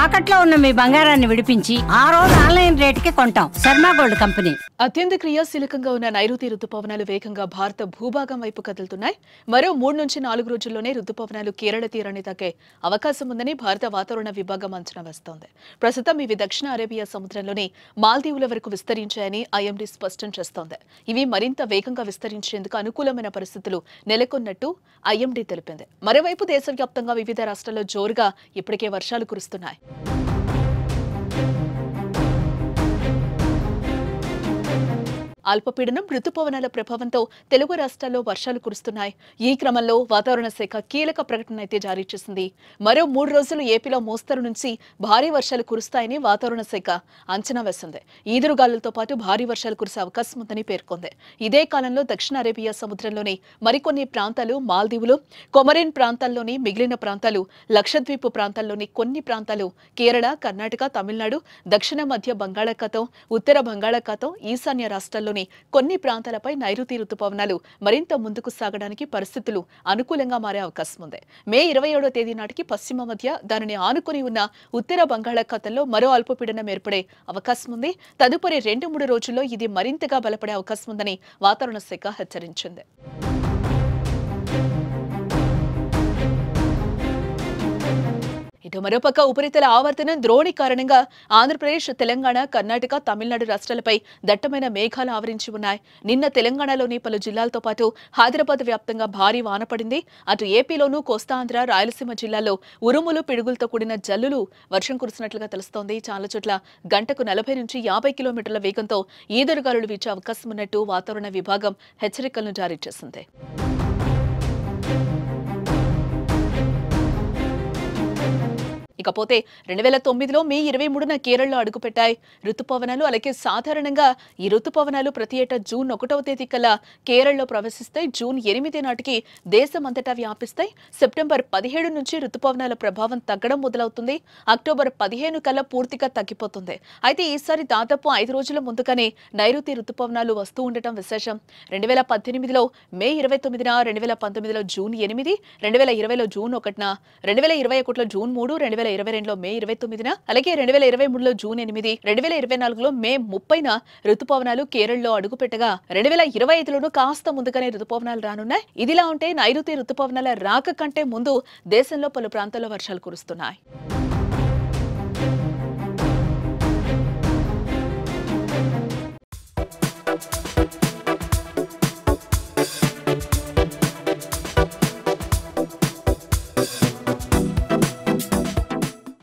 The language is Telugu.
తాకట్లో ఉన్న మీ బంగారాన్ని విడిపించి ఆ రోజు ఆన్లైన్ రేటుకి కొంటాం. Sharma gold company. అత్యంత క్రియాశీలకంగా ఉన్న నైరుతి రుతుపవనాలు వేగంగా భారత భూభాగం వైపు కదులుతున్నాయి. మరో 3 నుంచి 4 రోజుల్లోనే రుతుపవనాలు కేరళ తీరాన్ని తాకే అవకాశం ఉందని భారత వాతావరణ విభాగం అంచనా వేస్తోంది. ప్రస్తుతం ఇవి దక్షిణ అరేబియా సముద్రంలోని మాల్దీవుల వరకు విస్తరించాయని ఐఎండీ స్పష్టం చేస్తోంది. ఇవి మరింత వేగంగా విస్తరించేందుకు అనుకూలమైన పరిస్థితులు నెలకొన్నట్టు ఐఎండీ తెలిపింది. మరోవైపు దేశవ్యాప్తంగా వివిధ రాష్ట్రాల్లో జోరుగా ఇప్పటికే వర్షాలు కురుస్తున్నాయి. అల్పపీడనం రుతుపవనాల ప్రభావంతో తెలుగు రాష్ట్రాల్లో వర్షాలు కురుస్తున్నాయి. ఈ క్రమంలో వాతావరణ శాఖ కీలక ప్రకటన అయితే జారీ చేసింది. మరో 3 రోజులు ఏపీలో మోస్తరు నుంచి భారీ వర్షాలు కురుస్తాయని వాతావరణ శాఖ అంచనా వేసింది. ఈదురుగాలులతో పాటు భారీ వర్షాలు కురిసే అవకాశం ఉందని పేర్కొంది. ఇదే కాలంలో దక్షిణ అరేబియా సముద్రంలోని మరికొన్ని ప్రాంతాలు, మాల్దీవులు, కొమరిన్ ప్రాంతాల్లోని మిగిలిన ప్రాంతాలు, లక్షద్వీప్ ప్రాంతాల్లోని కొన్ని ప్రాంతాలు, కేరళ, కర్ణాటక, తమిళనాడు, దక్షిణ మధ్య బంగాళాఖాతం, ఉత్తర బంగాళాఖాతం, ఈశాన్య రాష్ట్రాల్లో కొన్ని ప్రాంతాలపై నైరుతి రుతుపవనాలు మరింత ముందుకు సాగడానికి పరిస్థితులు అనుకూలంగా మారే అవకాశం ఉంది. మే 27వ తేదీ నాటికి పశ్చిమ మధ్య దానిని ఆనుకుని ఉన్న ఉత్తర బంగాళాఖాతంలో మరో అల్పపీడనం ఏర్పడే అవకాశం ఉంది. తదుపరి 2-3 రోజుల్లో ఇది మరింతగా బలపడే అవకాశం ఉందని వాతావరణ శాఖ హెచ్చరించింది. ఇటు మరోపక్క ఉపరితల ఆవర్తనం ద్రోణి కారణంగా ఆంధ్రప్రదేశ్, తెలంగాణ, కర్ణాటక, తమిళనాడు రాష్ట్రాలపై దట్టమైన మేఘాలు ఆవరించి ఉన్నాయి. నిన్న తెలంగాణలోని పలు జిల్లాలతో పాటు హైదరాబాద్ వ్యాప్తంగా భారీ వాన పడింది. అటు ఏపీలోనూ కోస్తాంధ్ర, రాయలసీమ జిల్లాల్లో ఉరుములు, పిడుగులతో కూడిన జల్లులు వర్షం కురిసినట్లుగా తెలుస్తోంది. చాలా చోట్ల గంటకు 40 నుంచి 50 కిలోమీటర్ల వేగంతో ఈదురుగాలులు వీచే అవకాశం ఉన్నట్టు వాతావరణ విభాగం హెచ్చరికలను జారీ చేసింది. ఇకపోతే 2009లో మే 23న కేరళలో అడుగుపెట్టాయి రుతుపవనాలు. అలాగే సాధారణంగా ఈ రుతుపవనాలు ప్రతి ఏటా జూన్ 1వ తేదీ కల్లా కేరళలో ప్రవేశిస్తాయి. జూన్ 8 నాటికి దేశమంతటా వ్యాపిస్తాయి. సెప్టెంబర్ 17 నుంచి రుతుపవనాల ప్రభావం తగ్గడం మొదలవుతుంది. అక్టోబర్ 15 కల్లా పూర్తిగా తగ్గిపోతుంది. అయితే ఈసారి దాదాపు 5 రోజుల ముందుగానే నైరుతి రుతుపవనాలు వస్తూ ఉండటం విశేషం. 2018లో మే 29న, 2019లో జూన్ 8, 2020లో జూన్ 1న, 2021లో జూన్ 3, 2022లో మే 29న, అలాగే 2023లో జూన్ 8, 2024లో మే 30న రుతుపవనాలు కేరళలో అడుగుపెట్టగా 2025లోనూ కాస్త ముందుగానే రుతుపవనాలు రానున్నాయి. ఇదిలా ఉంటే నైరుతి రుతుపవనాల రాక కంటే ముందు దేశంలో పలు ప్రాంతాల్లో వర్షాలు కురుస్తున్నాయి.